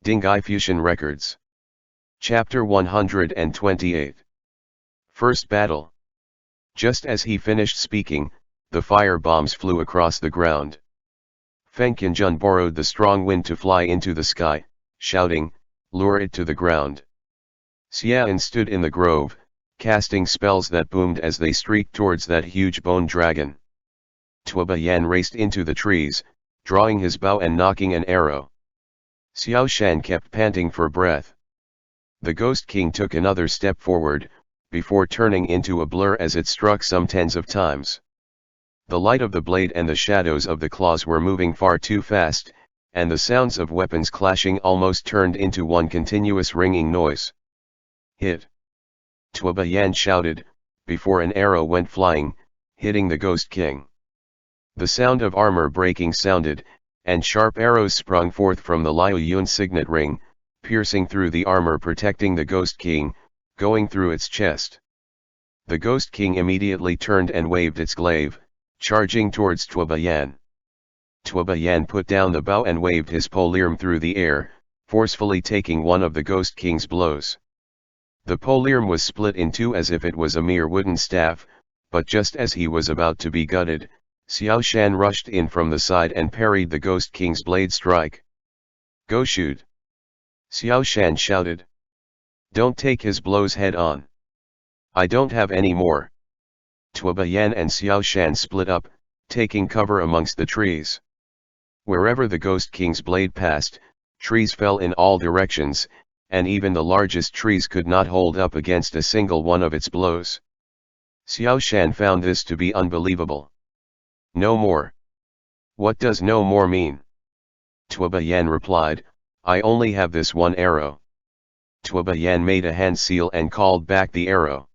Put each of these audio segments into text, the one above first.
Dinghai Fusheng Records. Chapter 128. First Battle. Just as he finished speaking, the fire bombs flew across the ground. Feng Qianjun borrowed the strong wind to fly into the sky, shouting, "Lure it to the ground." Xian stood in the grove, casting spells that boomed as they streaked towards that huge bone dragon. Tuoba Yan raced into the trees, drawing his bow and knocking an arrow. Xiao Shan kept panting for breath. The Ghost King took another step forward, before turning into a blur as it struck some tens of times. The light of the blade and the shadows of the claws were moving far too fast, and the sounds of weapons clashing almost turned into one continuous ringing noise. "Hit!" Tuoba Yan shouted, before an arrow went flying, hitting the Ghost King. The sound of armor breaking sounded, and sharp arrows sprung forth from the Liu Yun signet ring, piercing through the armor protecting the Ghost King, going through its chest. The Ghost King immediately turned and waved its glaive, charging towards Tuoba Yan. Tuoba Yan put down the bow and waved his polirm through the air, forcefully taking one of the Ghost King's blows. The polirm was split in two as if it was a mere wooden staff, but just as he was about to be gutted, Xiao Shan rushed in from the side and parried the Ghost King's blade strike. "Go shoot!" Xiao Shan shouted. "Don't take his blows head on. I don't have any more." Tuoba Yan and Xiao Shan split up, taking cover amongst the trees. Wherever the Ghost King's blade passed, trees fell in all directions, and even the largest trees could not hold up against a single one of its blows. Xiao Shan found this to be unbelievable. "No more." "What does no more mean?" Tuoba Yan replied, "I only have this one arrow." Tuoba Yan made a hand seal and called back the arrow.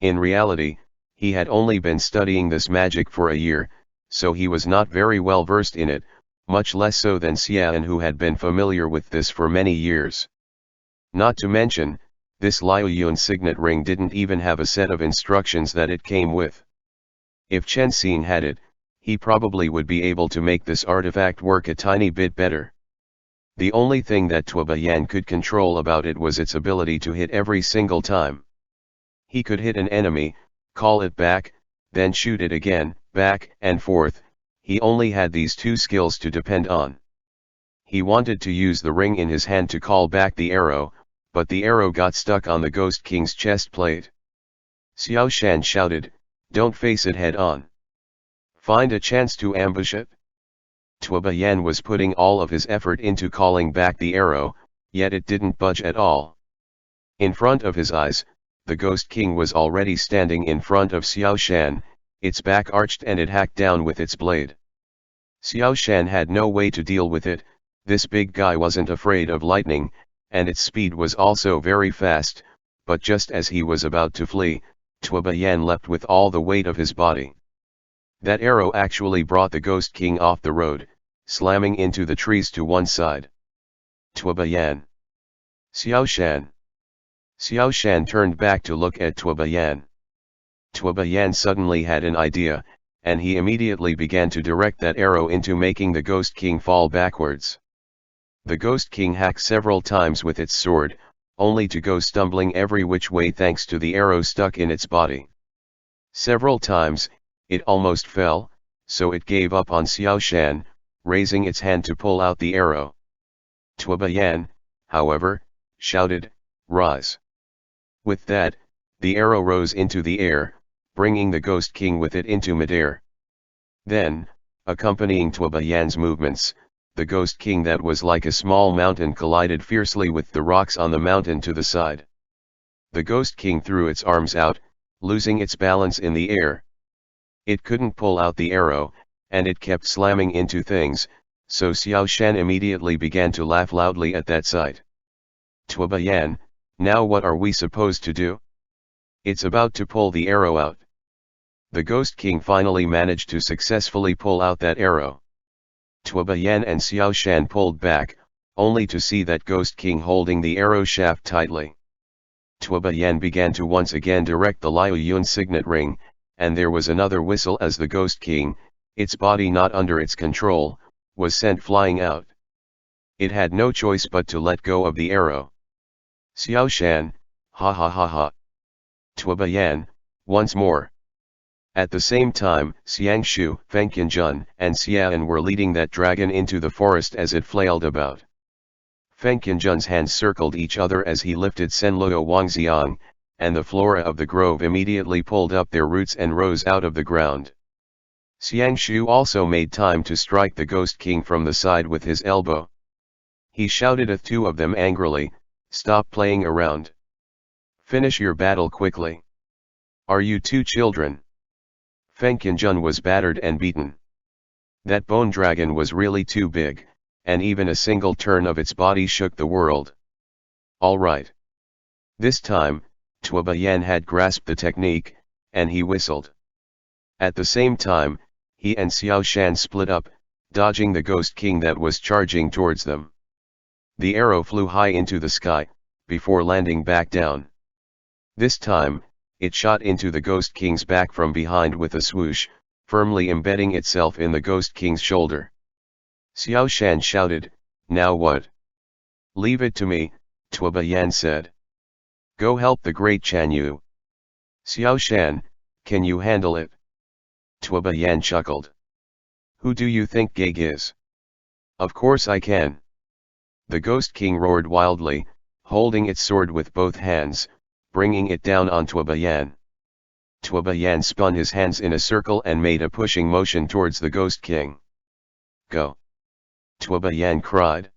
In reality, he had only been studying this magic for a year, so he was not very well versed in it, much less so than Xian, who had been familiar with this for many years. Not to mention, this Liu Yun signet ring didn't even have a set of instructions that it came with. If Chen Xin had it, he probably would be able to make this artifact work a tiny bit better. The only thing that Tuoba Yan could control about it was its ability to hit every single time. He could hit an enemy, call it back, then shoot it again, back and forth. He only had these two skills to depend on. He wanted to use the ring in his hand to call back the arrow, but the arrow got stuck on the Ghost King's chest plate. Xiao Shan shouted, "Don't face it head on. Find a chance to ambush it." Tuoba Yan was putting all of his effort into calling back the arrow, yet it didn't budge at all. In front of his eyes, the Ghost King was already standing in front of Xiao Shan, its back arched, and it hacked down with its blade. Xiao Shan had no way to deal with it. This big guy wasn't afraid of lightning, and its speed was also very fast, but just as he was about to flee, Tuoba Yan leapt with all the weight of his body. That arrow actually brought the Ghost King off the road, slamming into the trees to one side. Tuoba Yan. Xiao Shan. Xiao Shan turned back to look at Tuoba Yan. Tuoba Yan suddenly had an idea, and he immediately began to direct that arrow into making the Ghost King fall backwards. The Ghost King hacked several times with its sword, only to go stumbling every which way thanks to the arrow stuck in its body. Several times, it almost fell, so it gave up on Xiao Shan, raising its hand to pull out the arrow. Tuoba Yan, however, shouted, "Rise!" With that, the arrow rose into the air, bringing the Ghost King with it into midair. Then, accompanying Tuoba Yan's movements, the Ghost King that was like a small mountain collided fiercely with the rocks on the mountain to the side. The Ghost King threw its arms out, losing its balance in the air. It couldn't pull out the arrow, and it kept slamming into things, so Xiao Shan immediately began to laugh loudly at that sight. "Tuoba Yan, now what are we supposed to do? It's about to pull the arrow out." The Ghost King finally managed to successfully pull out that arrow. Tuoba Yan and Xiao Shan pulled back, only to see that Ghost King holding the arrow shaft tightly. Tuoba Yan began to once again direct the Liu Yun signet ring, and there was another whistle as the Ghost King, its body not under its control, was sent flying out. It had no choice but to let go of the arrow. Xiao Shan, ha ha ha ha. Tuoba Yan, once more. At the same time, Xiang Shu, Feng Qianjun, and Xian were leading that dragon into the forest as it flailed about. Feng Qianjun's hands circled each other as he lifted Senluo Wangxiang, and the flora of the grove immediately pulled up their roots and rose out of the ground. Xiang Shu also made time to strike the Ghost King from the side with his elbow. He shouted at two of them angrily, "Stop playing around. Finish your battle quickly. Are you two children?" Feng Qianjun was battered and beaten. That bone dragon was really too big, and even a single turn of its body shook the world. All right. This time, Tuoba Yan had grasped the technique, and he whistled. At the same time, he and Xiao Shan split up, dodging the Ghost King that was charging towards them. The arrow flew high into the sky, before landing back down. This time, it shot into the Ghost King's back from behind with a swoosh, firmly embedding itself in the Ghost King's shoulder. Xiao Shan shouted, "Now what?" "Leave it to me," Tuoba Yan said. "Go help the great Chan Yu." "Xiao Shan, can you handle it?" Tuoba Yan chuckled. "Who do you think Gag is?" "Of course I can." The Ghost King roared wildly, holding its sword with both hands, bringing it down on Tuoba Yan. Tuoba Yan spun his hands in a circle and made a pushing motion towards the Ghost King. "Go!" Tuoba Yan cried.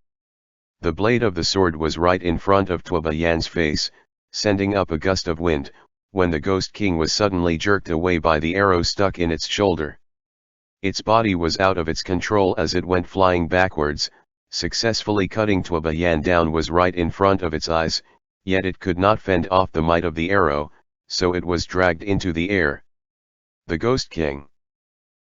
The blade of the sword was right in front of Tuoba Yan's face, sending up a gust of wind, when the Ghost King was suddenly jerked away by the arrow stuck in its shoulder. Its body was out of its control as it went flying backwards, successfully cutting Tuoba Yan down was right in front of its eyes, yet it could not fend off the might of the arrow, so it was dragged into the air. The Ghost King.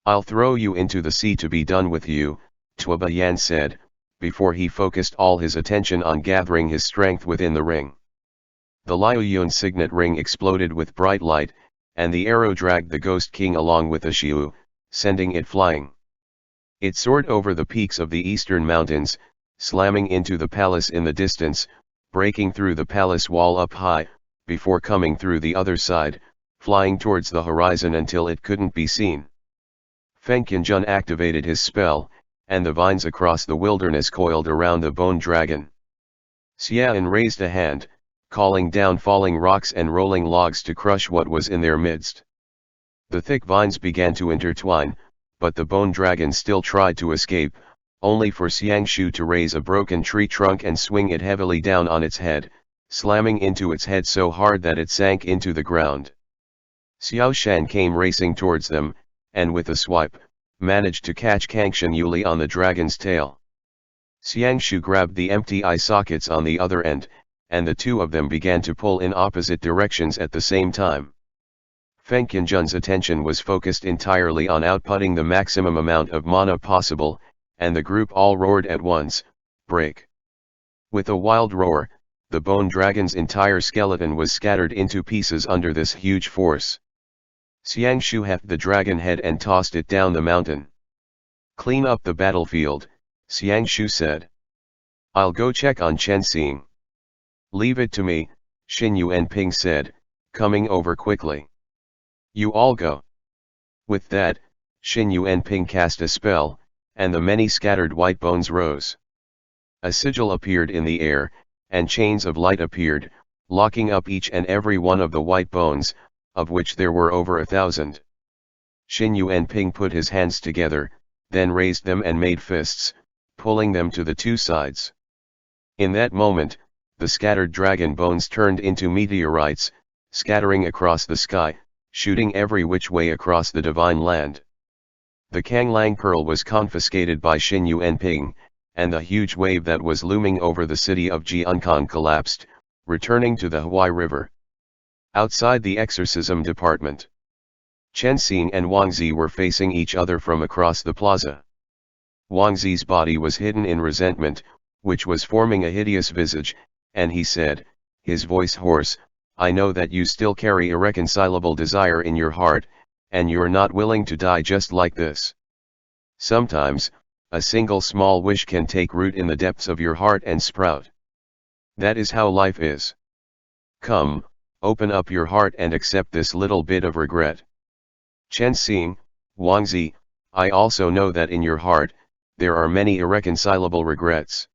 "I'll throw you into the sea to be done with you," Tuoba Yan said, before he focused all his attention on gathering his strength within the ring. The Liu Yun signet ring exploded with bright light, and the arrow dragged the Ghost King along with the Xiu, sending it flying. It soared over the peaks of the eastern mountains, slamming into the palace in the distance, breaking through the palace wall up high, before coming through the other side, flying towards the horizon until it couldn't be seen. Feng Qianjun activated his spell, and the vines across the wilderness coiled around the bone dragon. Xian raised a hand, calling down falling rocks and rolling logs to crush what was in their midst. The thick vines began to intertwine, but the bone dragon still tried to escape, only for Xiang Shu to raise a broken tree trunk and swing it heavily down on its head, slamming into its head so hard that it sank into the ground. Xiao Shan came racing towards them, and with a swipe, managed to catch Kangshan Yuli on the dragon's tail. Xiang Shu grabbed the empty eye sockets on the other end, and the two of them began to pull in opposite directions at the same time. Feng Qianjun's attention was focused entirely on outputting the maximum amount of mana possible, and the group all roared at once, "Break!" With a wild roar, the bone dragon's entire skeleton was scattered into pieces under this huge force. Xiang Shu heft the dragon head and tossed it down the mountain. "Clean up the battlefield," Xiang Shu said. "I'll go check on Chen Xing." "Leave it to me," Xin Yuanping said, coming over quickly. "You all go." With that, Xin Yuanping cast a spell, and the many scattered white bones rose. A sigil appeared in the air, and chains of light appeared, locking up each and every one of the white bones, of which there were over 1,000. Xin Yuanping put his hands together, then raised them and made fists, pulling them to the two sides. In that moment, the scattered dragon bones turned into meteorites, scattering across the sky, shooting every which way across the divine land. The Kanglang Pearl was confiscated by Xin Yuanping, and the huge wave that was looming over the city of Jiankang collapsed, returning to the Huai River. Outside the exorcism department, Chen Xing and Wang Zi were facing each other from across the plaza. Wang Zi's body was hidden in resentment, which was forming a hideous visage, and he said, his voice hoarse, "I know that you still carry irreconcilable desire in your heart, and you're not willing to die just like this. Sometimes, a single small wish can take root in the depths of your heart and sprout. That is how life is. Come, open up your heart and accept this little bit of regret. Chen Xing, Wangzi, I also know that in your heart, there are many irreconcilable regrets.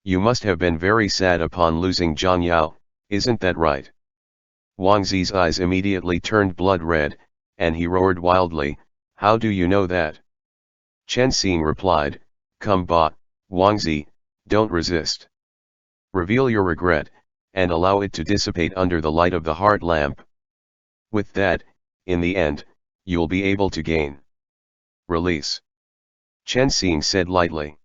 You must have been very sad upon losing Zhang Yao, isn't that right? Wangzi's eyes immediately turned blood red, and he roared wildly, how do you know that? Chen Xing replied, come ba, Wangzi, don't resist. Reveal your regret, and allow it to dissipate under the light of the heart lamp. With that, in the end, you'll be able to gain release. Chen Xing said lightly.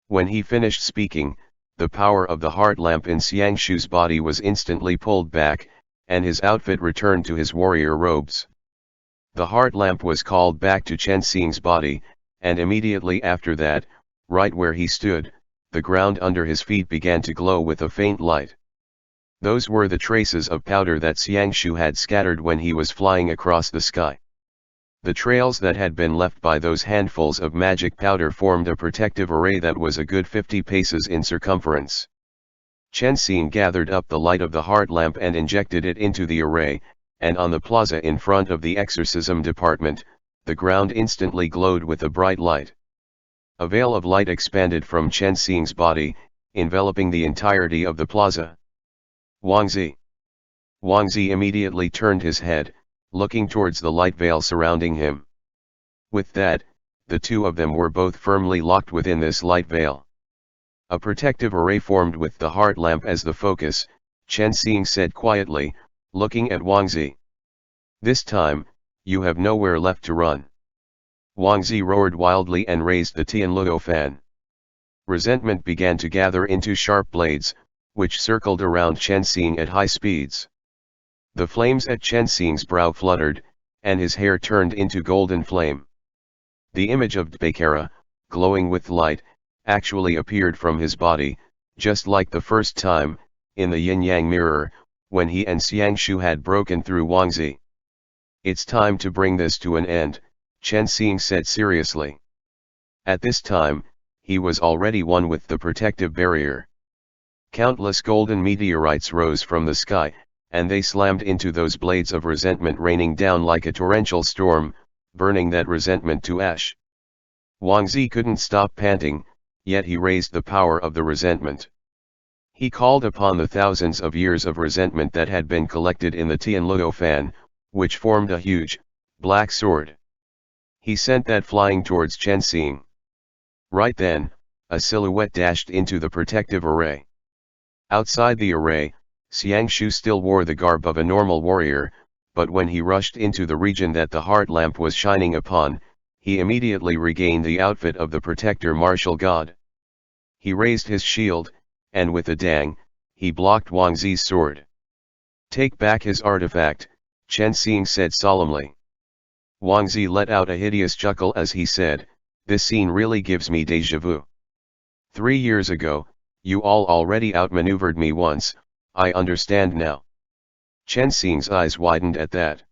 When he finished speaking, the power of the heart lamp in Xiangshu's body was instantly pulled back, and his outfit returned to his warrior robes. The heart lamp was called back to Chen Xing's body, and immediately after that, right where he stood, the ground under his feet began to glow with a faint light. Those were the traces of powder that Xiangshu had scattered when he was flying across the sky. The trails that had been left by those handfuls of magic powder formed a protective array that was a good 50 paces in circumference. Chen Xing gathered up the light of the heart lamp and injected it into the array, and on the plaza in front of the exorcism department, the ground instantly glowed with a bright light. A veil of light expanded from Chen Xing's body, enveloping the entirety of the plaza. Wangzi. Wangzi immediately turned his head, looking towards the light veil surrounding him. With that, the two of them were both firmly locked within this light veil. A protective array formed with the heart lamp as the focus, Chen Xing said quietly, looking at Wangzi. This time, you have nowhere left to run. Wangzi roared wildly and raised the Tianluo fan. Resentment began to gather into sharp blades, which circled around Chen Xing at high speeds. The flames at Chen Xing's brow fluttered, and his hair turned into golden flame. The image of Dbekara, glowing with light, actually appeared from his body, just like the first time, in the yin-yang mirror, when he and Xiangshu had broken through Wangzi. It's time to bring this to an end, Chen Xing said seriously. At this time, he was already one with the protective barrier. Countless golden meteorites rose from the sky, and they slammed into those blades of resentment, raining down like a torrential storm, burning that resentment to ash. Wangzi couldn't stop panting, yet he raised the power of the resentment. He called upon the thousands of years of resentment that had been collected in the Tianluo fan, which formed a huge, black sword. He sent that flying towards Chen Xing. Right then, a silhouette dashed into the protective array. Outside the array, Xiangshu still wore the garb of a normal warrior, but when he rushed into the region that the heart lamp was shining upon, he immediately regained the outfit of the protector martial god. He raised his shield, and with a dang, he blocked Wangzi's sword. Take back his artifact, Chen Xing said solemnly. Wangzi let out a hideous chuckle as he said, this scene really gives me déjà vu. 3 years ago, you all already outmaneuvered me once, I understand now. Chen Xing's eyes widened at that.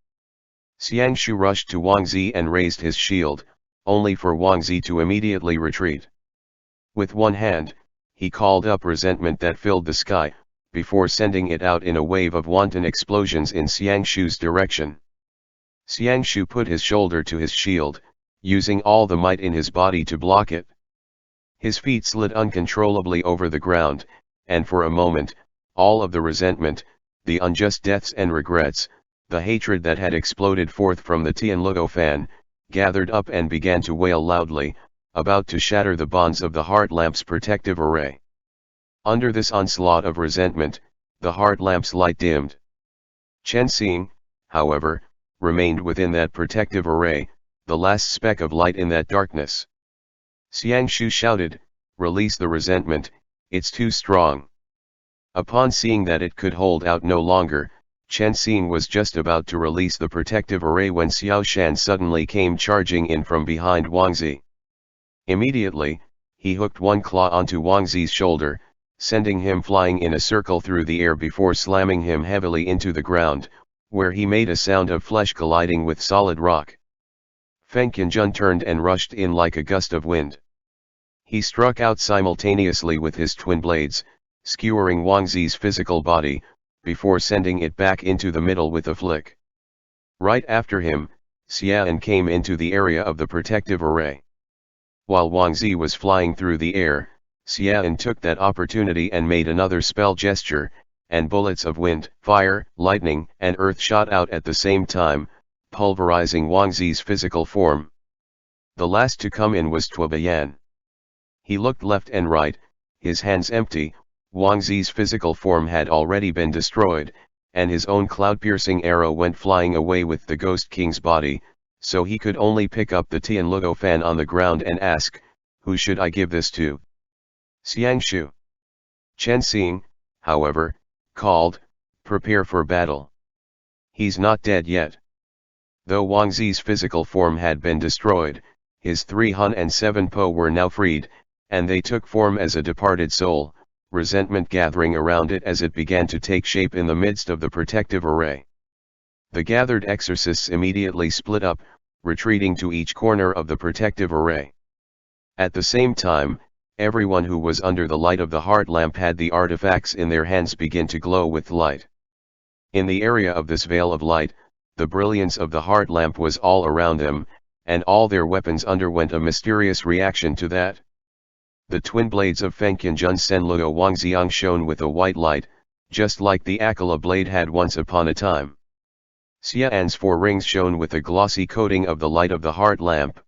Xiangshu rushed to Wangzi and raised his shield, only for Wangzi to immediately retreat. With one hand, he called up resentment that filled the sky, before sending it out in a wave of wanton explosions in Xiangshu's direction. Xiangshu put his shoulder to his shield, using all the might in his body to block it. His feet slid uncontrollably over the ground, and for a moment, all of the resentment, the unjust deaths and regrets, the hatred that had exploded forth from the Tianluo fan, gathered up and began to wail loudly, about to shatter the bonds of the heart lamp's protective array. Under this onslaught of resentment, the heart lamp's light dimmed. Chen Xing, however, remained within that protective array, the last speck of light in that darkness. Xiangshu shouted, release the resentment, it's too strong. Upon seeing that it could hold out no longer, Chen Xing was just about to release the protective array when Xiao Shan suddenly came charging in from behind Wangzi. Immediately, he hooked one claw onto Wangzi's shoulder, sending him flying in a circle through the air before slamming him heavily into the ground, where he made a sound of flesh colliding with solid rock. Feng Qinjun turned and rushed in like a gust of wind. He struck out simultaneously with his twin blades, skewering Wang Zi's physical body, before sending it back into the middle with a flick. Right after him, Xian came into the area of the protective array. While Wang Zi was flying through the air, Xian took that opportunity and made another spell gesture, and bullets of wind, fire, lightning, and earth shot out at the same time, pulverizing Wang Zi's physical form. The last to come in was Tuoba Yan. He looked left and right, his hands empty. Wang Zi's physical form had already been destroyed, and his own cloud-piercing arrow went flying away with the Ghost King's body, so he could only pick up the Tianluo fan on the ground and ask, "Who should I give this to?" Xiangshu. Chen Xing, however, called, "Prepare for battle." He's not dead yet. Though Wang Zi's physical form had been destroyed, his 3 Hun and 7 Po were now freed, and they took form as a departed soul, resentment gathering around it as it began to take shape in the midst of the protective array. The gathered exorcists immediately split up, retreating to each corner of the protective array. At the same time, everyone who was under the light of the heart lamp had the artifacts in their hands begin to glow with light. In the area of this veil of light, the brilliance of the heart lamp was all around them, and all their weapons underwent a mysterious reaction to that. The twin blades of Fengqian Jun Senluo Wangxiang shone with a white light, just like the Akala blade had once upon a time. Xian's 4 rings shone with a glossy coating of the light of the heart lamp.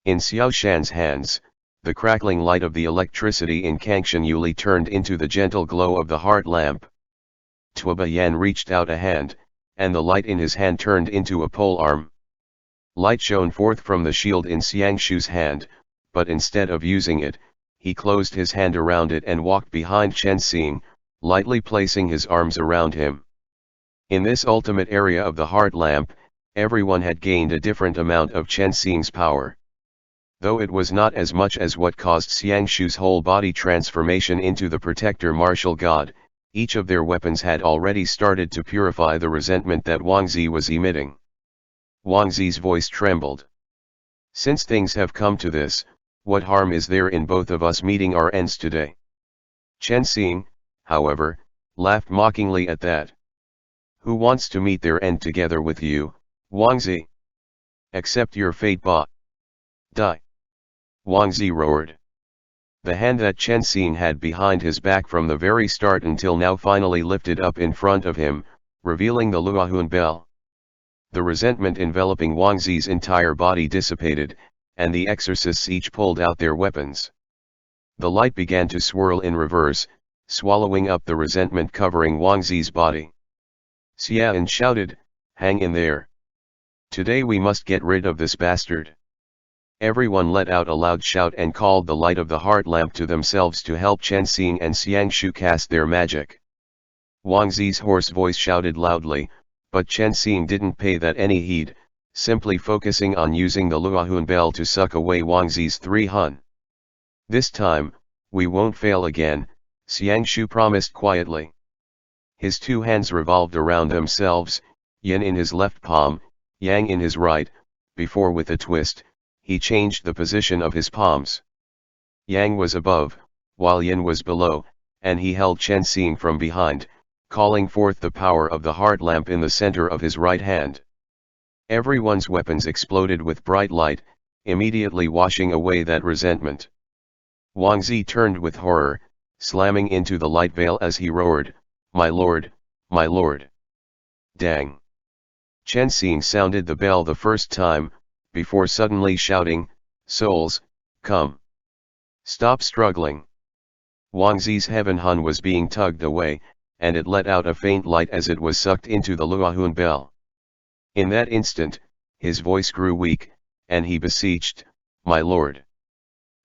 In Xiao Shan's hands, the crackling light of the electricity in Kangshan Yuli turned into the gentle glow of the heart lamp. Tuoba Yan reached out a hand, and the light in his hand turned into a pole arm. Light shone forth from the shield in Xiangshu's hand, but instead of using it, he closed his hand around it and walked behind Chen Xing, lightly placing his arms around him. In this ultimate area of the heart lamp, everyone had gained a different amount of Chen Xing's power. Though it was not as much as what caused Xiangshu's whole body transformation into the protector martial god, each of their weapons had already started to purify the resentment that Wang Zi was emitting. Wang Zi's voice trembled. "Since things have come to this, what harm is there in both of us meeting our ends today?" Chen Xing, however, laughed mockingly at that. "Who wants to meet their end together with you, Wang Zi? Accept your fate, die!" Wang Zi roared. The hand that Chen Xing had behind his back from the very start until now finally lifted up in front of him, revealing the Luohun bell. The resentment enveloping Wang Zi's entire body dissipated, and the exorcists each pulled out their weapons. The light began to swirl in reverse, swallowing up the resentment covering Wang Zi's body. Xian shouted, "Hang in there. Today we must get rid of this bastard." Everyone let out a loud shout and called the light of the heart lamp to themselves to help Chen Xing and Xiangshu cast their magic. Wang Zi's hoarse voice shouted loudly, but Chen Xing didn't pay that any heed, simply focusing on using the Luohun bell to suck away Wang Zi's 3 Hun. "This time, we won't fail again," Xiangshu promised quietly. His 2 hands revolved around themselves, yin in his left palm, yang in his right, before with a twist, he changed the position of his palms. Yang was above, while yin was below, and he held Chen Xing from behind, calling forth the power of the heart lamp in the center of his right hand. Everyone's weapons exploded with bright light, immediately washing away that resentment. Wang Zi turned with horror, slamming into the light veil as he roared, "My lord, my lord!" Dang! Chen Xing sounded the bell the first time, before suddenly shouting, "Souls, come! Stop struggling!" Wang Zi's Heaven Hun was being tugged away, and it let out a faint light as it was sucked into the Luohun bell. In that instant, his voice grew weak, and he beseeched, "My lord!"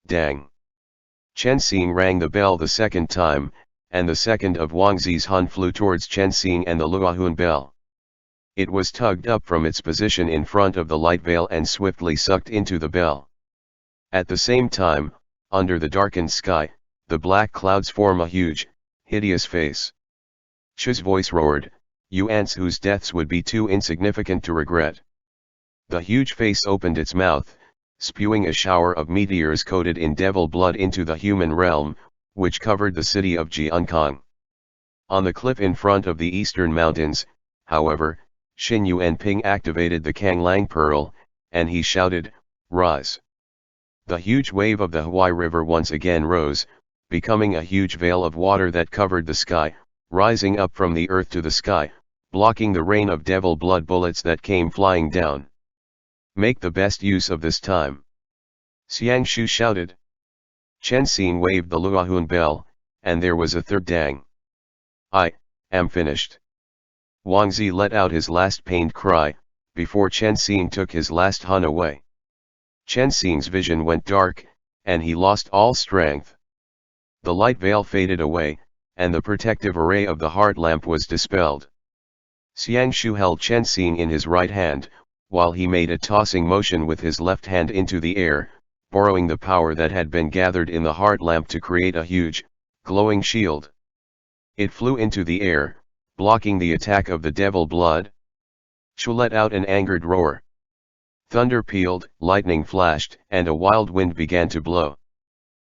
Dang! Chen Xing rang the bell the second time, and the second of Wang Zi's Hun flew towards Chen Xing and the Luohun bell. It was tugged up from its position in front of the light veil and swiftly sucked into the bell. At the same time, under the darkened sky, the black clouds form a huge, hideous face. Shu's voice roared, "You ants whose deaths would be too insignificant to regret." The huge face opened its mouth, spewing a shower of meteors coated in devil blood into the human realm, which covered the city of Jiankang. On the cliff in front of the eastern mountains, however, Xin Yuanping activated the Kanglang Pearl, and he shouted, "Rise!" The huge wave of the Huai River once again rose, becoming a huge veil of water that covered the sky, rising up from the earth to the sky, blocking the rain of devil blood bullets that came flying down. "Make the best use of this time," Xiang Shu shouted. Chen Xing waved the Luahun bell, and there was a third dang. "I am finished." Wang Zi let out his last pained cry, before Chen Xing took his last hun away. Chen Xing's vision went dark, and he lost all strength. The light veil faded away, and the protective array of the heart lamp was dispelled. Xiang Shu held Chen Xing in his right hand, while he made a tossing motion with his left hand into the air, borrowing the power that had been gathered in the heart lamp to create a huge, glowing shield. It flew into the air, blocking the attack of the devil blood. Shu let out an angered roar. Thunder pealed, lightning flashed, and a wild wind began to blow.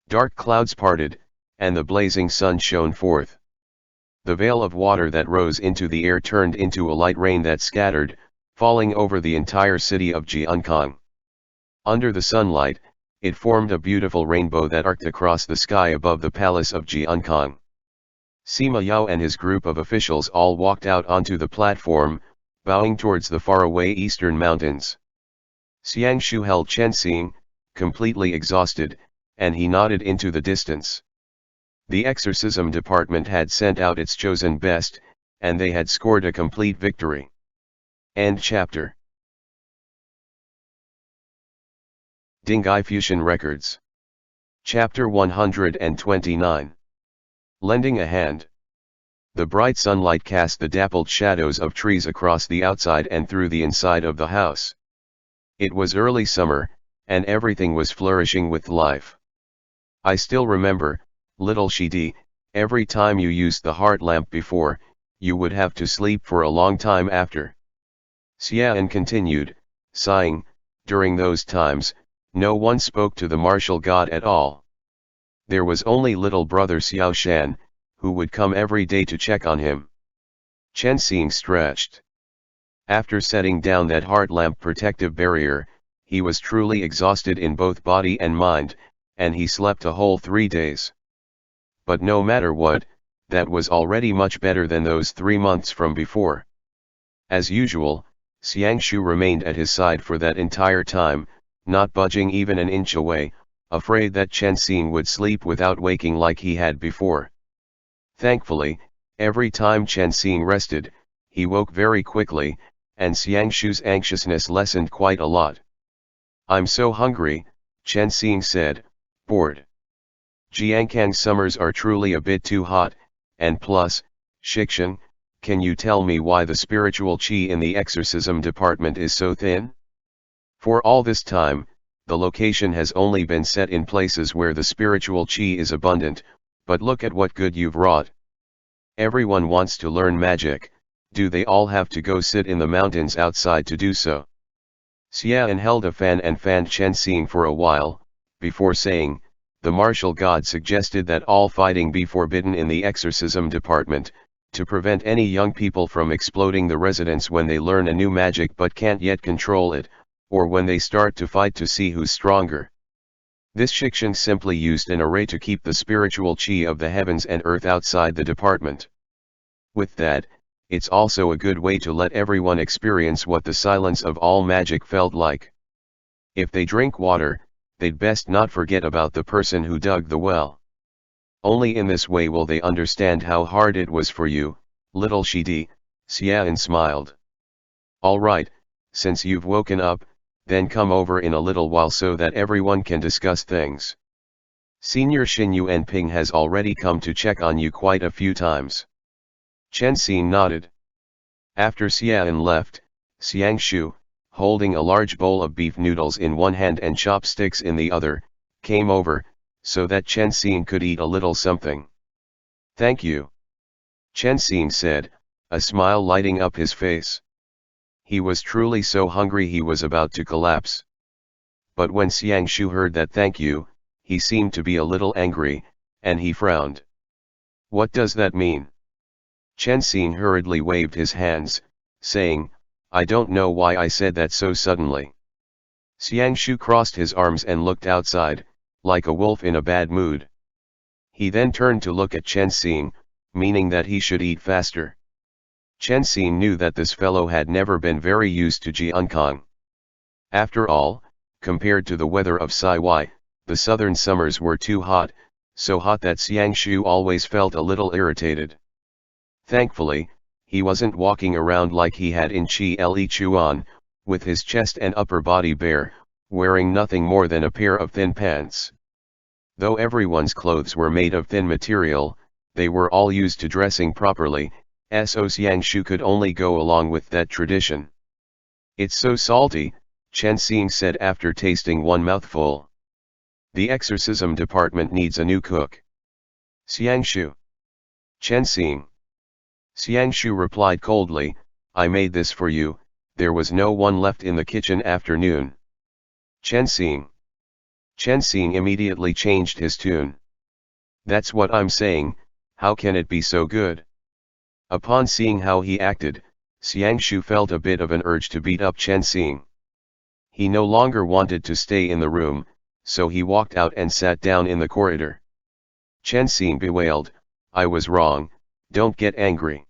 Dark clouds parted, and the blazing sun shone forth. The veil of water that rose into the air turned into a light rain that scattered, falling over the entire city of Jiankang. Under the sunlight, it formed a beautiful rainbow that arced across the sky above the palace of Jiankang. Sima Yao and his group of officials all walked out onto the platform, bowing towards the faraway eastern mountains. Xiang Shu held Chen Xing, completely exhausted, and he nodded into the distance. The exorcism department had sent out its chosen best, and they had scored a complete victory. End chapter. Dinghai Fusheng Records. Chapter 129. Lending a hand. The bright sunlight cast the dappled shadows of trees across the outside and through the inside of the house. It was early summer, and everything was flourishing with life. I still remember, little Shidi, every time you used the heart lamp before, you would have to sleep for a long time after. Xian continued, sighing, during those times, no one spoke to the martial god at all. There was only little brother Xiao Shan, who would come every day to check on him. Chen Xing stretched. After setting down that heart lamp protective barrier, he was truly exhausted in both body and mind, and he slept a whole 3 days. But no matter what, that was already much better than those 3 months from before. As usual, Xiang Shu remained at his side for that entire time, not budging even an inch away, afraid that Chen Xing would sleep without waking like he had before. Thankfully, every time Chen Xing rested, he woke very quickly, and Xiang Shu's anxiousness lessened quite a lot. "I'm so hungry," Chen Xing said, bored. "Jiankang summers are truly a bit too hot, and plus, Shikshan, can you tell me why the spiritual qi in the exorcism department is so thin? For all this time, the location has only been set in places where the spiritual qi is abundant, but look at what good you've wrought. Everyone wants to learn magic, do they all have to go sit in the mountains outside to do so?" Xian held a fan and fanned Chen Xing for a while, before saying, "The martial god suggested that all fighting be forbidden in the exorcism department, to prevent any young people from exploding the residence when they learn a new magic but can't yet control it, or when they start to fight to see who's stronger. This Shikshan simply used an array to keep the spiritual qi of the heavens and earth outside the department. With that, it's also a good way to let everyone experience what the silence of all magic felt like. If they drink water, they'd best not forget about the person who dug the well. Only in this way will they understand how hard it was for you, little Shidi." Xian smiled. "All right, since you've woken up, then come over in a little while so that everyone can discuss things. Senior Xin Yuanping has already come to check on you quite a few times." Chen Xing nodded. After Xian left, Xiang Shu, holding a large bowl of beef noodles in one hand and chopsticks in the other, came over, so that Chen Xing could eat a little something. "Thank you," Chen Xing said, a smile lighting up his face. He was truly so hungry he was about to collapse. but when Xiang Shu heard that thank you, he seemed to be a little angry, and he frowned. What does that mean? Chen Xing hurriedly waved his hands, saying, I don't know why I said that so suddenly. Xiang Shu crossed his arms and looked outside, like a wolf in a bad mood. He then turned to look at Chen Xing, meaning that he should eat faster. Chen Xing knew that this fellow had never been very used to Jiankang. After all, compared to the weather of Siwai, the southern summers were too hot, so hot that Xiang Shu always felt a little irritated. Thankfully, he wasn't walking around like he had in Chi Chuan, with his chest and upper body bare, wearing nothing more than a pair of thin pants. Though everyone's clothes were made of thin material, they were all used to dressing properly, so Xiang Shu could only go along with that tradition. It's so salty, Chen Xing said after tasting one mouthful. The exorcism department needs a new cook. Xiang Shu. Chen Xing. Xiang Shu replied coldly, I made this for you, there was no one left in the kitchen after noon. Chen Xing. Chen Xing immediately changed his tune. That's what I'm saying, how can it be so good? Upon seeing how he acted, Xiang Shu felt a bit of an urge to beat up Chen Xing. He no longer wanted to stay in the room, so he walked out and sat down in the corridor. Chen Xing bewailed, I was wrong, don't get angry.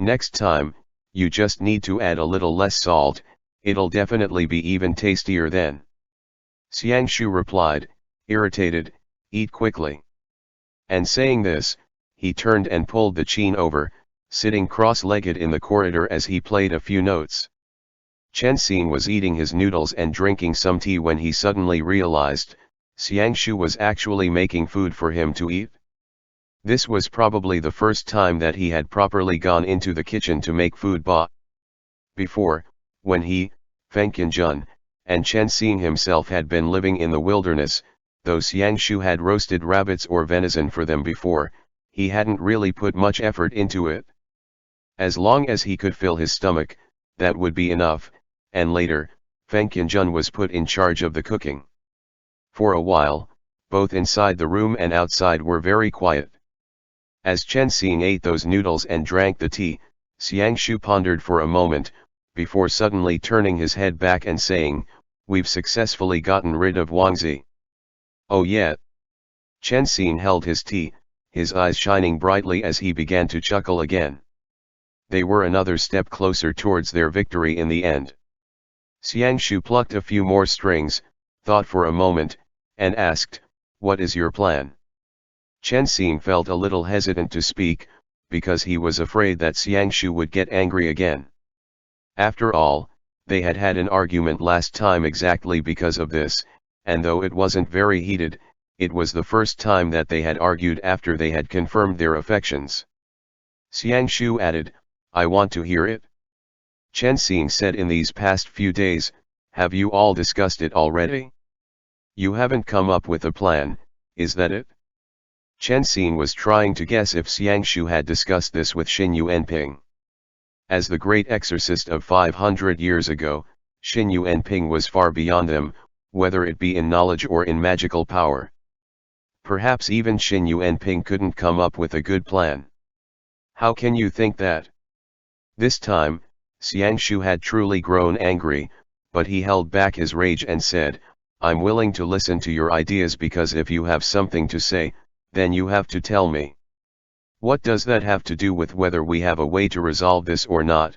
Next time, you just need to add a little less salt, it'll definitely be even tastier then. Xiang Shu replied, irritated, eat quickly. And saying this, he turned and pulled the chain over, sitting cross-legged in the corridor as he played a few notes. Chen Xing was eating his noodles and drinking some tea when he suddenly realized, Xiang Shu was actually making food for him to eat. This was probably the first time that he had properly gone into the kitchen to make food. Before, when he, Fei Tian Ye, and Chen Xing himself had been living in the wilderness, though Xiang Shu had roasted rabbits or venison for them before, he hadn't really put much effort into it. As long as he could fill his stomach, that would be enough, and later, Fei Tian Ye was put in charge of the cooking. For a while, both inside the room and outside were very quiet. As Chen Xing ate those noodles and drank the tea, Xiang Shu pondered for a moment, before suddenly turning his head back and saying, we've successfully gotten rid of Wangzi. Oh yeah. Chen Xing held his tea, his eyes shining brightly as he began to chuckle again. They were another step closer towards their victory in the end. Xiang Shu plucked a few more strings, thought for a moment, and asked, what is your plan? Chen Xing felt a little hesitant to speak, because he was afraid that Xiang Shu would get angry again. After all, they had had an argument last time exactly because of this, and though it wasn't very heated, it was the first time that they had argued after they had confirmed their affections. Xiang Shu added, I want to hear it. Chen Xing said, in these past few days, have you all discussed it already? You haven't come up with a plan, is that it? Chen Xing was trying to guess if Xiang Shu had discussed this with Xin Yuanping. As the great exorcist of 500 years ago, Xin Yuanping was far beyond them, whether it be in knowledge or in magical power. Perhaps even Xin Yuanping couldn't come up with a good plan. How can you think that? This time, Xiang Shu had truly grown angry, but he held back his rage and said, I'm willing to listen to your ideas, because if you have something to say, then you have to tell me. What does that have to do with whether we have a way to resolve this or not?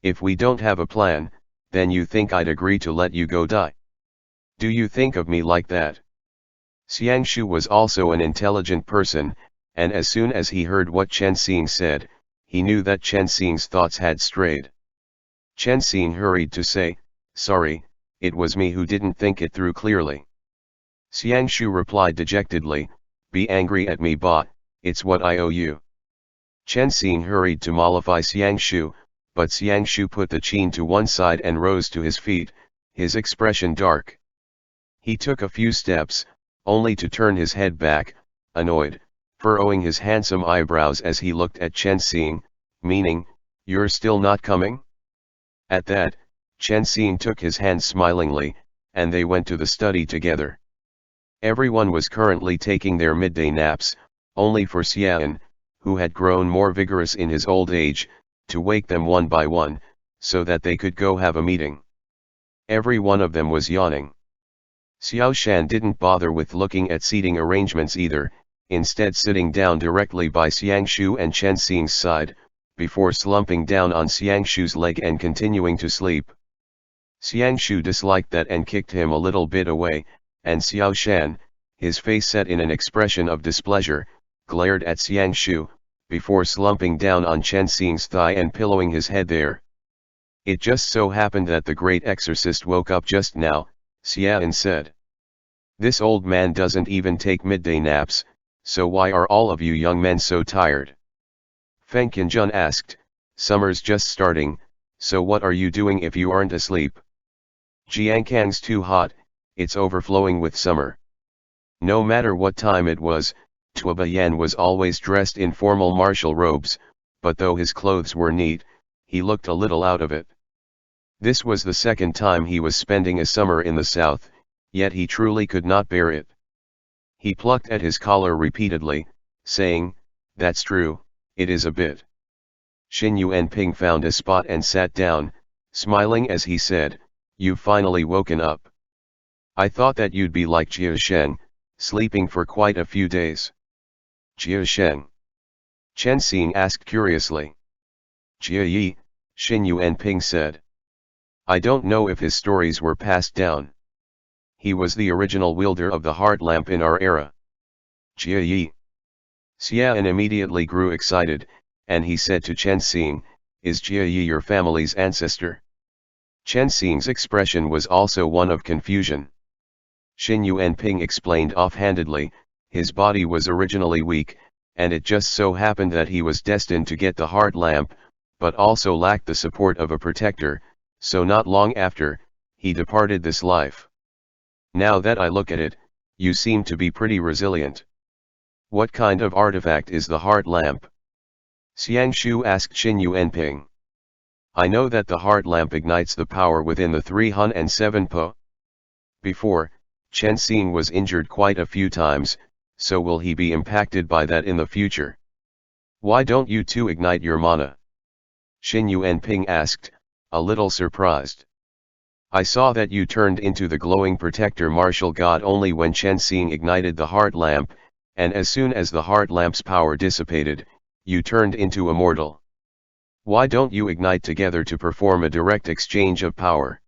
If we don't have a plan, then you think I'd agree to let you go die? Do you think of me like that? Xiang Shu was also an intelligent person, and as soon as he heard what Chen Xing said, he knew that Chen Xing's thoughts had strayed. Chen Xing hurried to say, sorry, it was me who didn't think it through clearly. Xiang Shu replied dejectedly, be angry at me, but it's what I owe you. Chen Xing hurried to mollify Xiang Shu, but Xiang Shu put the chain to one side and rose to his feet, his expression dark. He took a few steps, only to turn his head back, annoyed, furrowing his handsome eyebrows as he looked at Chen Xing, meaning, you're still not coming? At that, Chen Xing took his hand smilingly, and they went to the study together. Everyone was currently taking their midday naps, only for Xian, who had grown more vigorous in his old age, to wake them one by one, so that they could go have a meeting. Every one of them was yawning. Xiao Shan didn't bother with looking at seating arrangements either, instead sitting down directly by Xiangshu and Chen Xing's side, before slumping down on Xiangshu's leg and continuing to sleep. Xiangshu disliked that and kicked him a little bit away, and Xiao Shan, his face set in an expression of displeasure, glared at Xiangshu, before slumping down on Chen Xing's thigh and pillowing his head there. It just so happened that the great exorcist woke up just now, Xian said. This old man doesn't even take midday naps, so why are all of you young men so tired? Feng Qianjun asked, summer's just starting, so what are you doing if you aren't asleep? Jiankang's too hot, it's overflowing with summer. No matter what time it was, Tuoba Yan was always dressed in formal martial robes, but though his clothes were neat, he looked a little out of it. This was the second time he was spending a summer in the south, yet he truly could not bear it. He plucked at his collar repeatedly, saying, that's true, it is a bit. Xin Yuanping found a spot and sat down, smiling as he said, you've finally woken up. I thought that you'd be like Jia Sheng, sleeping for quite a few days. Jia Sheng? Chen Xing asked curiously. Jia Yi, Xin Yuanping said. I don't know if his stories were passed down. He was the original wielder of the heart lamp in our era. Jia Yi. Xian immediately grew excited, and he said to Chen Xing, is Jia Yi your family's ancestor? Chen Xing's expression was also one of confusion. Xin Yuanping explained offhandedly, his body was originally weak, and it just so happened that he was destined to get the heart lamp, but also lacked the support of a protector, so not long after, he departed this life. Now that I look at it, you seem to be pretty resilient. What kind of artifact is the heart lamp? Xiangshu asked Xin Yuanping. I know that the heart lamp ignites the power within the 307 Po. Before, Chen Xing was injured quite a few times, so will he be impacted by that in the future? Why don't you two ignite your mana? Xin Yuanping asked, a little surprised. I saw that you turned into the glowing protector martial god only when Chen Xing ignited the heart lamp, and as soon as the heart lamp's power dissipated, you turned into a mortal. Why don't you ignite together to perform a direct exchange of power?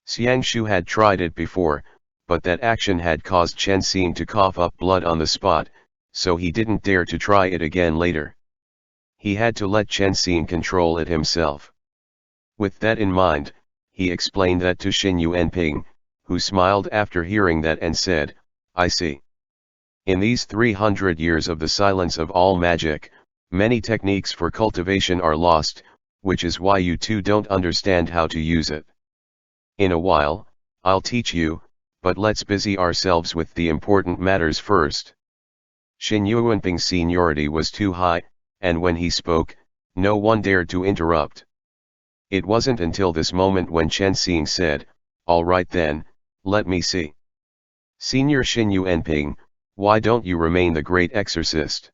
Xiangshu had tried it before, but that action had caused Chen Xing to cough up blood on the spot, so he didn't dare to try it again later. He had to let Chen Xing control it himself. With that in mind, he explained that to Xin Yuanping, who smiled after hearing that and said, I see. In these 300 years of the silence of all magic, many techniques for cultivation are lost, which is why you two don't understand how to use it. In a while, I'll teach you, but let's busy ourselves with the important matters first. Xin Yuanping's seniority was too high, and when he spoke, no one dared to interrupt. It wasn't until this moment when Chen Xing said, all right then, let me see. Senior Xin Yuanping, why don't you remain the great exorcist?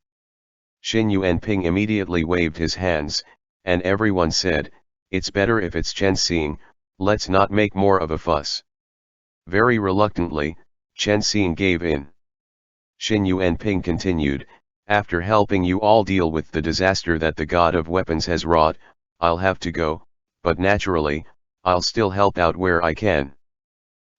Xin Yuanping immediately waved his hands, and everyone said, it's better if it's Chen Xing, let's not make more of a fuss. Very reluctantly, Chen Xing gave in. Xin Yuanping continued, after helping you all deal with the disaster that the god of weapons has wrought, I'll have to go, but naturally, I'll still help out where I can.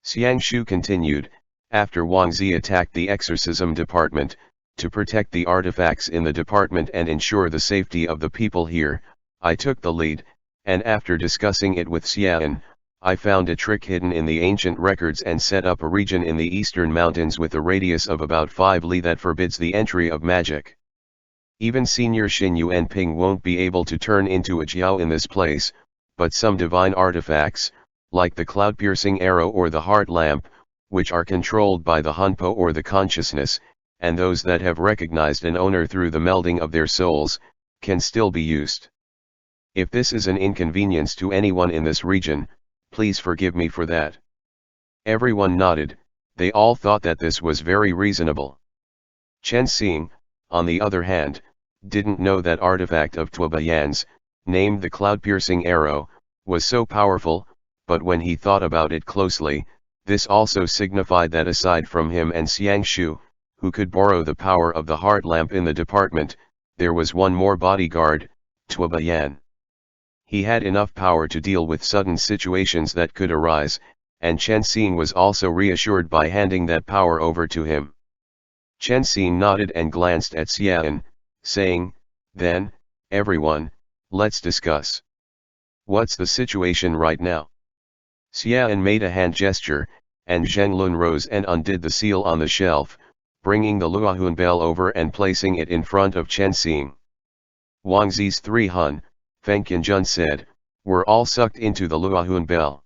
Xiangshu continued, after Wang Zi attacked the exorcism department, to protect the artifacts in the department and ensure the safety of the people here, I took the lead, and after discussing it with Xian, I found a trick hidden in the ancient records and set up a region in the eastern mountains with a radius of about 5 li that forbids the entry of magic. Even senior Xin Yuanping won't be able to turn into a jiao in this place, but some divine artifacts, like the cloud-piercing arrow or the heart lamp, which are controlled by the Hunpo or the consciousness, and those that have recognized an owner through the melding of their souls, can still be used. If this is an inconvenience to anyone in this region, please forgive me for that. Everyone nodded, they all thought that this was very reasonable. Chen Xing, on the other hand, didn't know that artifact of Tuoba Yan's, named the cloud-piercing arrow, was so powerful, but when he thought about it closely, this also signified that aside from him and Xiang Shu, who could borrow the power of the heart lamp in the department, there was one more bodyguard, Tuoba Yan. He had enough power to deal with sudden situations that could arise, and Chen Xing was also reassured by handing that power over to him. Chen Xing nodded and glanced at Xian, saying, "Then, everyone, let's discuss. What's the situation right now?" Xian made a hand gesture, and Zheng Lun rose and undid the seal on the shelf, bringing the Luohun bell over and placing it in front of Chen Xing. Wang Zi's 3 hun, Feng Qianjun said, were all sucked into the Luohun bell.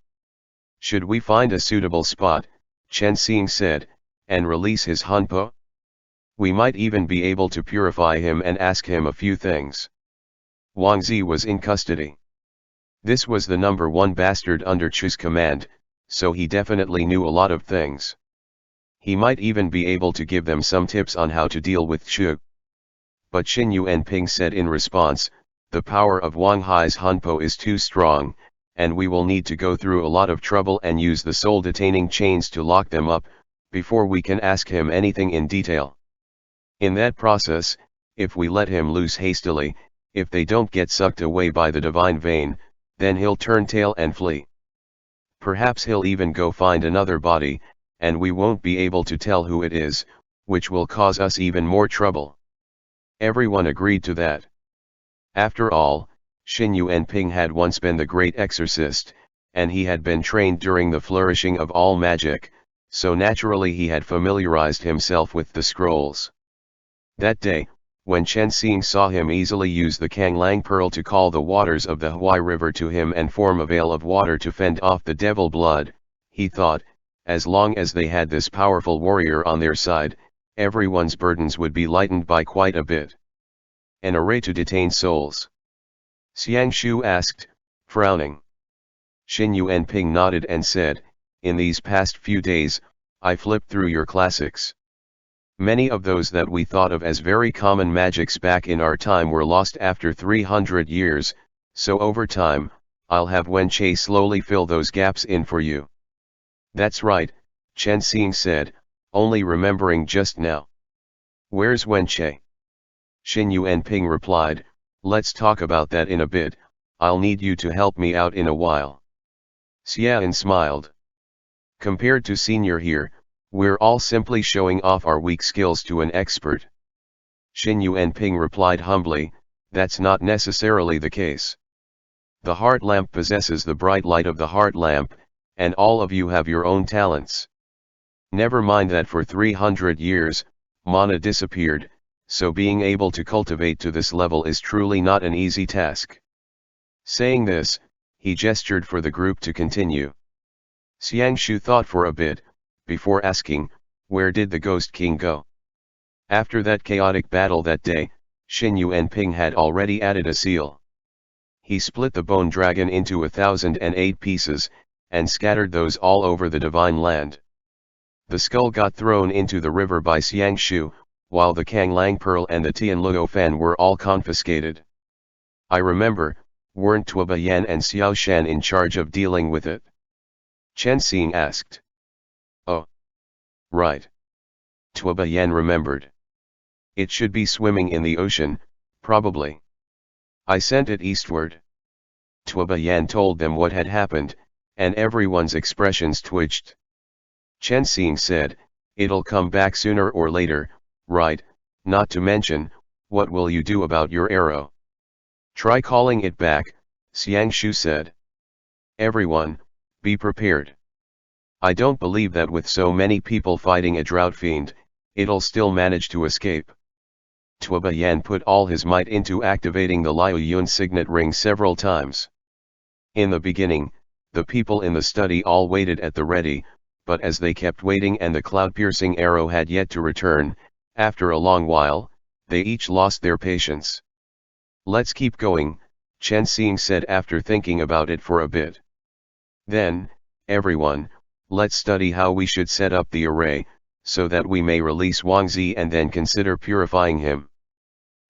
"Should we find a suitable spot," Chen Xing said, "and release his Hunpo? We might even be able to purify him and ask him a few things." Wang Zi was in custody. This was the number 1 bastard under Chu's command, so he definitely knew a lot of things. He might even be able to give them some tips on how to deal with Chu. But Xin Yuanping said in response, "The power of Wang Hai's Hunpo is too strong, and we will need to go through a lot of trouble and use the soul detaining chains to lock them up, before we can ask him anything in detail. In that process, if we let him loose hastily, if they don't get sucked away by the divine vein, then he'll turn tail and flee. Perhaps he'll even go find another body, and we won't be able to tell who it is, which will cause us even more trouble." Everyone agreed to that. After all, Xin Yuanping had once been the great exorcist, and he had been trained during the flourishing of all magic, so naturally he had familiarized himself with the scrolls. That day, when Chen Xing saw him easily use the Kanglang pearl to call the waters of the Huai River to him and form a veil of water to fend off the devil blood, he thought, as long as they had this powerful warrior on their side, everyone's burdens would be lightened by quite a bit. An array to detain souls? Xiang Shu asked, frowning. Xin Yuanping nodded and said, "In these past few days, I flipped through your classics. Many of those that we thought of as very common magics back in our time were lost after 300 years, so over time, I'll have Wen Che slowly fill those gaps in for you." "That's right," Chen Xing said, only remembering just now. "Where's Wen Che?" Xin Yuanping replied, "Let's talk about that in a bit, I'll need you to help me out in a while." Xian smiled. "Compared to senior here, we're all simply showing off our weak skills to an expert." Xin Yuanping replied humbly, "That's not necessarily the case. The heart lamp possesses the bright light of the heart lamp, and all of you have your own talents. Never mind that for 300 years, mana disappeared, so being able to cultivate to this level is truly not an easy task." Saying this, he gestured for the group to continue. Xiang Shu thought for a bit, before asking, "Where did the Ghost King go?" After that chaotic battle that day, Xin Yuanping had already added a seal. He split the bone dragon into 1,008 pieces, and scattered those all over the divine land. The skull got thrown into the river by Xiang Shu, while the Kanglang Pearl and the Tian Luo Fan were all confiscated. "I remember, weren't Tuoba Yan and Xiao Shan in charge of dealing with it?" Chen Xing asked. "Oh. Right." Tuoba Yan remembered. "It should be swimming in the ocean, probably. I sent it eastward." Tuoba Yan told them what had happened, and everyone's expressions twitched. Chen Xing said, "It'll come back sooner or later, right? Not to mention, what will you do about your arrow?" "Try calling it back," Xiang Shu said. "Everyone, be prepared. I don't believe that with so many people fighting a drought fiend, it'll still manage to escape." Tuoba Yan put all his might into activating the Liu Yun signet ring several times. In the beginning, the people in the study all waited at the ready, but as they kept waiting and the cloud-piercing arrow had yet to return, after a long while, they each lost their patience. "Let's keep going," Chen Xing said after thinking about it for a bit. "Then, everyone, let's study how we should set up the array, so that we may release Wangzi and then consider purifying him.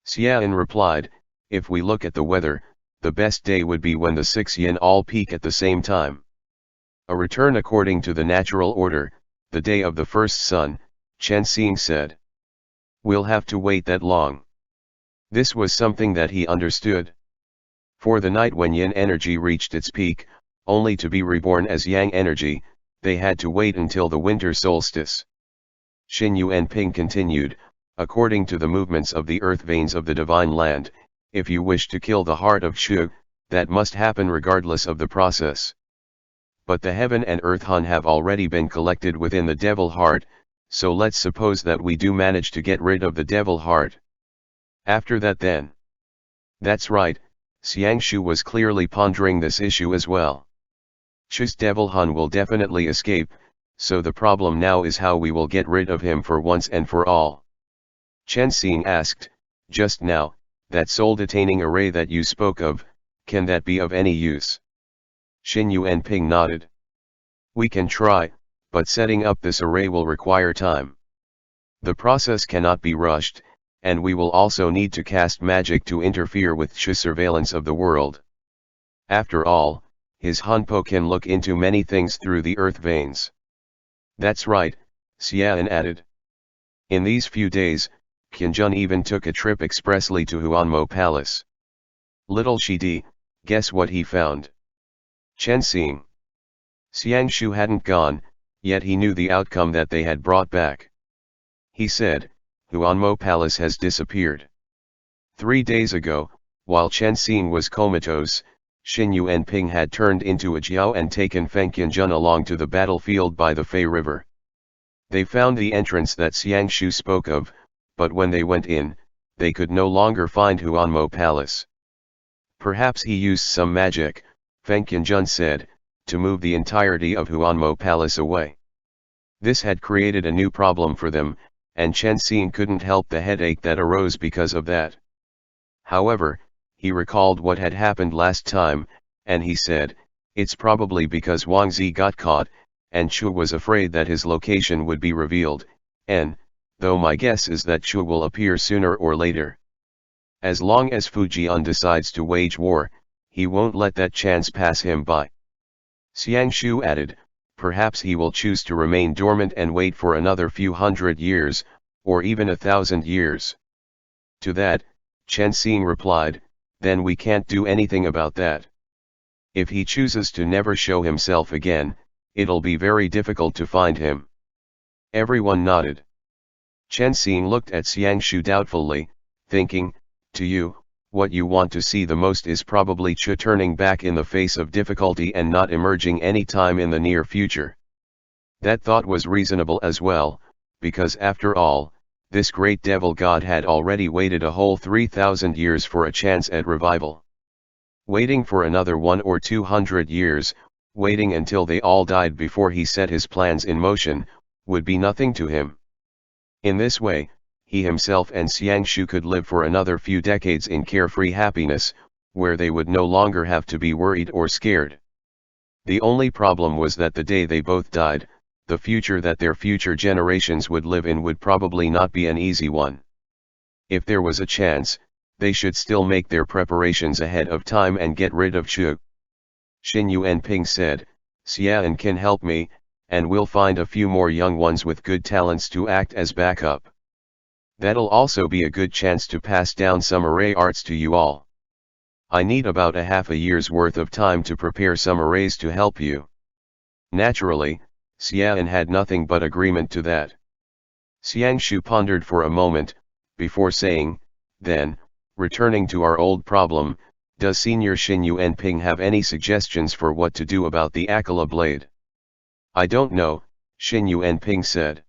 Xian replied, if we look at the weather, the best day would be when the 6 yin all peak at the same time. A return according to the natural order, the day of the first sun, Chen Xing said. We'll have to wait that long. This was something that he understood. For the night when yin energy reached its peak, only to be reborn as yang energy, they had to wait until the winter solstice. Xin Yuanping continued, according to the movements of the earth veins of the divine land, if you wish to kill the heart of Chu, that must happen regardless of the process. But the heaven and earth hun have already been collected within the devil heart, so let's suppose that we do manage to get rid of the devil heart. After that then? That's right, Xiang Shu was clearly pondering this issue as well. Chu's devil hun will definitely escape, so the problem now is how we will get rid of him for once and for all. Chen Xing asked, just now, that soul-detaining array that you spoke of, can that be of any use? Xin Yuanping nodded. We can try, but setting up this array will require time. The process cannot be rushed, and we will also need to cast magic to interfere with Chu's surveillance of the world. After all, his Hanpo can look into many things through the earth veins. That's right, Xian added. In these few days, Qianjun even took a trip expressly to Huanmo Palace. Little Shidi, guess what he found? Chen Xing. Xiang Shu hadn't gone, yet he knew the outcome that they had brought back. He said, Huanmo Palace has disappeared. 3 days ago, while Chen Xing was comatose, Xin Yuanping had turned into a jiao and taken Feng Qianjun along to the battlefield by the Fei River. They found the entrance that Xiang Shu spoke of, but when they went in, they could no longer find Huanmo Palace. Perhaps he used some magic, Feng Qianjun said, to move the entirety of Huanmo Palace away. This had created a new problem for them, and Chen Xing couldn't help the headache that arose because of that. However, he recalled what had happened last time, and he said, it's probably because Wangzi got caught, and Chu was afraid that his location would be revealed, and, though my guess is that Chu will appear sooner or later. As long as Fujian decides to wage war, he won't let that chance pass him by. Xiang Shu added, perhaps he will choose to remain dormant and wait for another few hundred years, or even 1,000 years. To that, Chen Xing replied, then we can't do anything about that. If he chooses to never show himself again, it'll be very difficult to find him. Everyone nodded. Chen Xing looked at Xiang Shu doubtfully, thinking, to you, what you want to see the most is probably Chu turning back in the face of difficulty and not emerging any time in the near future. That thought was reasonable as well, because after all, this great devil god had already waited a whole 3,000 years for a chance at revival. Waiting for another 100 or 200 years, waiting until they all died before he set his plans in motion, would be nothing to him. In this way, he himself and Xiang Shu could live for another few decades in carefree happiness, where they would no longer have to be worried or scared. The only problem was that the day they both died, the future that their future generations would live in would probably not be an easy one. If there was a chance, they should still make their preparations ahead of time and get rid of Chu. Xin Yuanping said, Xian can help me, and we'll find a few more young ones with good talents to act as backup. That'll also be a good chance to pass down some array arts to you all. I need about a half a year's worth of time to prepare some arrays to help you. Naturally, Xian had nothing but agreement to that. Xiang Shu pondered for a moment, before saying, then, returning to our old problem, does Senior Xin Yuanping have any suggestions for what to do about the Akala blade? I don't know, Xin Yuanping said.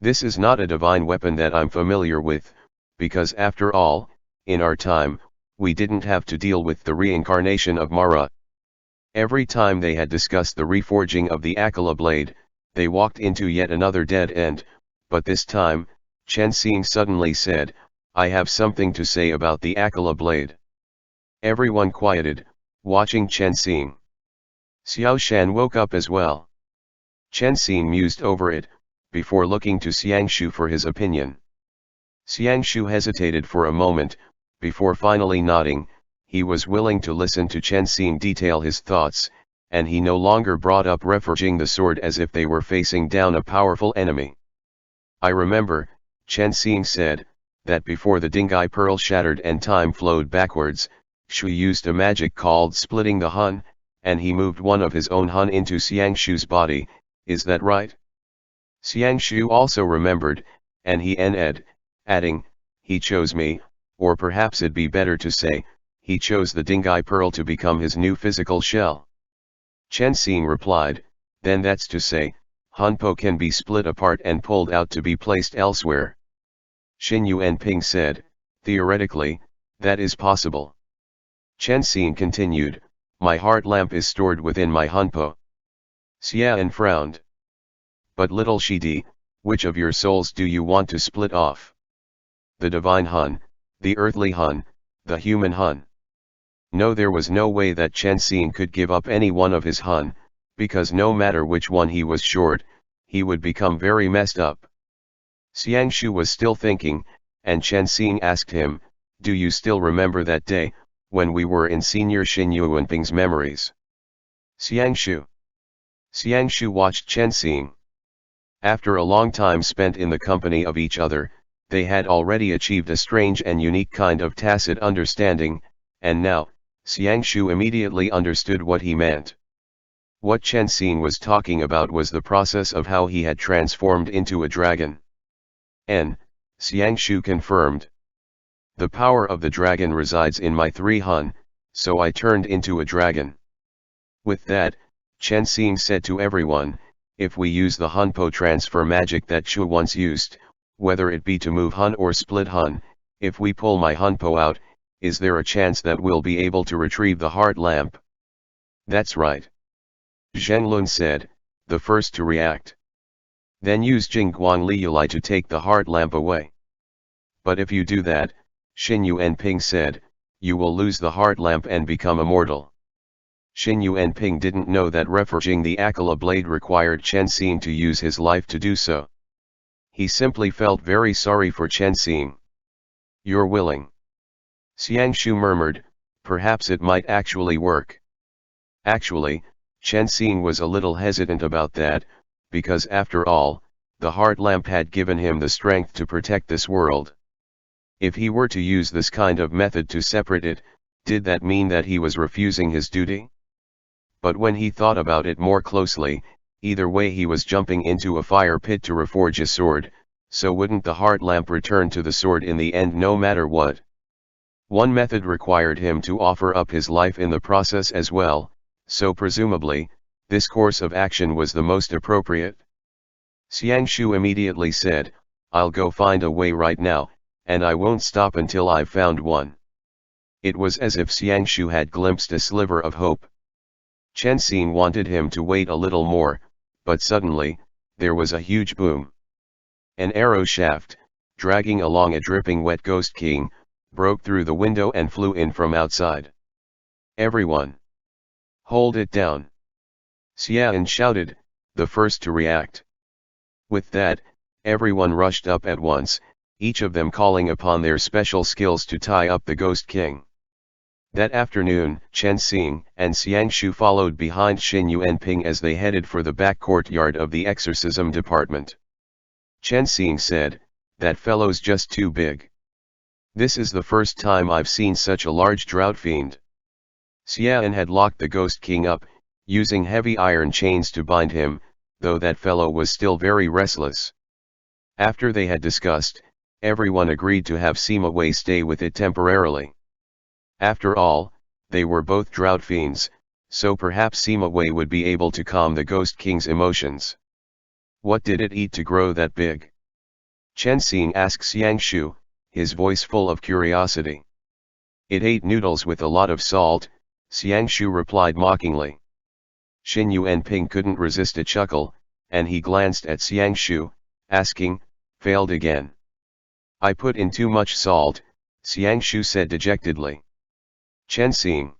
This is not a divine weapon that I'm familiar with, because after all, in our time, we didn't have to deal with the reincarnation of Mara. Every time they had discussed the reforging of the Akala blade, they walked into yet another dead end, but this time, Chen Xing suddenly said, I have something to say about the Akala blade. Everyone quieted, watching Chen Xing. Xiao Shan woke up as well. Chen Xing mused over it, before looking to Xiangshu for his opinion. Xiangshu hesitated for a moment, before finally nodding. He was willing to listen to Chen Xing detail his thoughts, and he no longer brought up reforging the sword as if they were facing down a powerful enemy. I remember, Chen Xing said, that before the Dinghai pearl shattered and time flowed backwards, Shui used a magic called splitting the Hun, and he moved one of his own Hun into Xiangshu's body. Is that right? Xiangshu also remembered, and he nodded, adding, he chose me, or perhaps it'd be better to say, he chose the Dinghai pearl to become his new physical shell. Chen Xing replied, then that's to say, Hunpo can be split apart and pulled out to be placed elsewhere. Xin Yuanping said, theoretically, that is possible. Chen Xing continued, my heart lamp is stored within my Hunpo. Xian frowned. But little Shidi, which of your souls do you want to split off? The divine Hun, the earthly Hun, the human Hun. No, there was no way that Chen Xing could give up any one of his Hun, because no matter which one he was short, he would become very messed up. Xiangshu was still thinking, and Chen Xing asked him, do you still remember that day, when we were in Senior Xin Yuanping's memories? Xiangshu watched Chen Xing. After a long time spent in the company of each other, they had already achieved a strange and unique kind of tacit understanding, and now, Xiangshu immediately understood what he meant. What Chen Xing was talking about was the process of how he had transformed into a dragon. Xiangshu confirmed. The power of the dragon resides in my 3 Hun, so I turned into a dragon. With that, Chen Xing said to everyone, if we use the Hunpo transfer magic that Shu once used, whether it be to move Hun or split Hun, if we pull my Hunpo out, is there a chance that we'll be able to retrieve the heart lamp? That's right. Zhenglun said, the first to react. Then use Jingguang Liulai to take the heart lamp away. But if you do that, Xin Yuanping said, you will lose the heart lamp and become immortal. Xin Yuanping didn't know that reforging the Akala blade required Chen Xing to use his life to do so. He simply felt very sorry for Chen Xing. You're willing. Xiangshu murmured, perhaps it might actually work. Actually, Chen Xing was a little hesitant about that, because after all, the heart lamp had given him the strength to protect this world. If he were to use this kind of method to separate it, did that mean that he was refusing his duty? But when he thought about it more closely, either way he was jumping into a fire pit to reforge a sword, so wouldn't the heart lamp return to the sword in the end no matter what? One method required him to offer up his life in the process as well, so presumably, this course of action was the most appropriate. Xiangshu immediately said, I'll go find a way right now, and I won't stop until I've found one. It was as if Xiangshu had glimpsed a sliver of hope. Chen Xing wanted him to wait a little more, but suddenly, there was a huge boom. An arrow shaft, dragging along a dripping wet ghost king, broke through the window and flew in from outside. Everyone! Hold it down! Xian shouted, the first to react. With that, everyone rushed up at once, each of them calling upon their special skills to tie up the ghost king. That afternoon, Chen Xing and Xiangshu followed behind Xin Yuanping as they headed for the back courtyard of the exorcism department. Chen Xing said, that fellow's just too big. This is the first time I've seen such a large drought fiend. Xian had locked the ghost king up, using heavy iron chains to bind him, though that fellow was still very restless. After they had discussed, everyone agreed to have Sima Wei stay with it temporarily. After all, they were both drought fiends, so perhaps Sima Wei would be able to calm the ghost king's emotions. What did it eat to grow that big? Chen Xing asked Xiangshu, his voice full of curiosity. It ate noodles with a lot of salt, Xiangshu replied mockingly. Xin Yuanping couldn't resist a chuckle, and he glanced at Xiangshu, asking, failed again. I put in too much salt, Xiangshu said dejectedly. Chen Xing.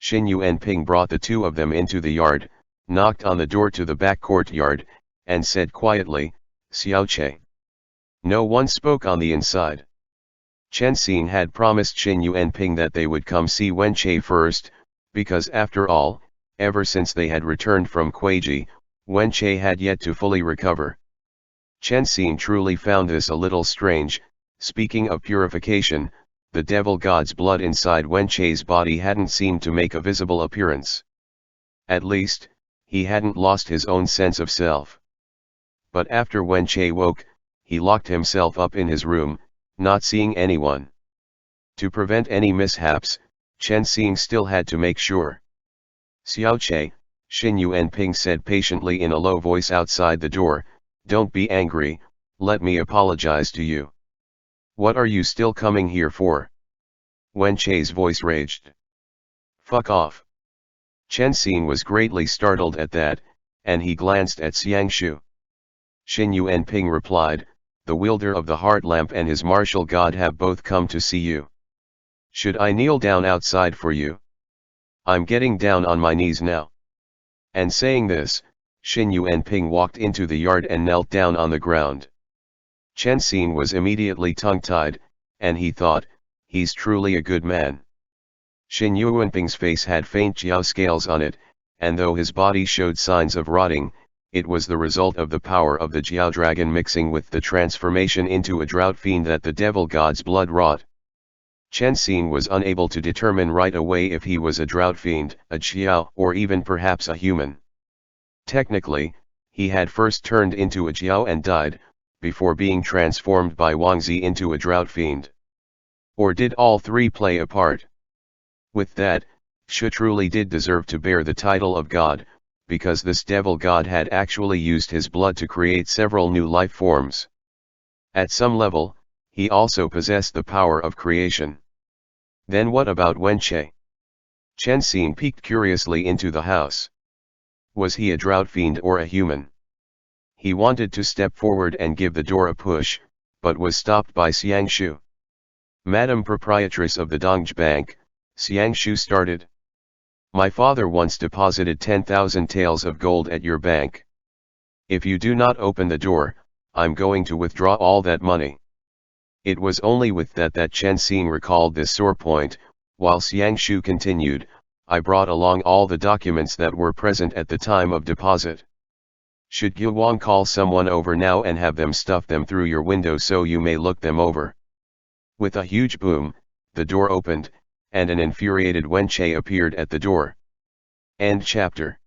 Xin Yuanping brought the two of them into the yard, knocked on the door to the back courtyard, and said quietly, "Xiao Che." No one spoke on the inside. Chen Xin had promised Xin Yuanping that they would come see Wen Che first, because after all, ever since they had returned from Kuiji, Wen Che had yet to fully recover. Chen Xin truly found this a little strange. Speaking of purification, the devil god's blood inside Wen Che's body hadn't seemed to make a visible appearance. At least, he hadn't lost his own sense of self. But after Wen Che woke, he locked himself up in his room, not seeing anyone. To prevent any mishaps, Chen Xin still had to make sure. "Xiao Che," Xin Yuanping said patiently in a low voice outside the door, "don't be angry, let me apologize to you. What are you still coming here for?" Wen Che's voice raged. "Fuck off." Chen Xin was greatly startled at that, and he glanced at Xiangshu. Xin Yuanping replied, "The wielder of the heart lamp and his martial god have both come to see you. Should I kneel down outside for you? I'm getting down on my knees now." And saying this, Xin Yuanping walked into the yard and knelt down on the ground. Chen Xin was immediately tongue-tied, and he thought, he's truly a good man. Xin Yuanping's face had faint jiao scales on it, and though his body showed signs of rotting, it was the result of the power of the jiao dragon mixing with the transformation into a drought fiend that the devil god's blood wrought. Chen Xin was unable to determine right away if he was a drought fiend, a jiao, or even perhaps a human. Technically, he had first turned into a jiao and died, before being transformed by Wangzi into a drought fiend. Or did all three play a part? With that, Xu truly did deserve to bear the title of God, because this devil god had actually used his blood to create several new life forms. At some level, he also possessed the power of creation. Then what about Wen Che? Chen Xin peeked curiously into the house. Was he a drought fiend or a human? He wanted to step forward and give the door a push, but was stopped by Xiangshu. "Madam Proprietress of the Dongzhi Bank," Xiangshu started. "My father once deposited 10,000 taels of gold at your bank. If you do not open the door, I'm going to withdraw all that money." It was only with that Chen Xin recalled this sore point, while Xiangshu continued, "I brought along all the documents that were present at the time of deposit. Should Yu Wang call someone over now and have them stuff them through your window so you may look them over?" With a huge boom, the door opened, and an infuriated Wen Che appeared at the door. End chapter.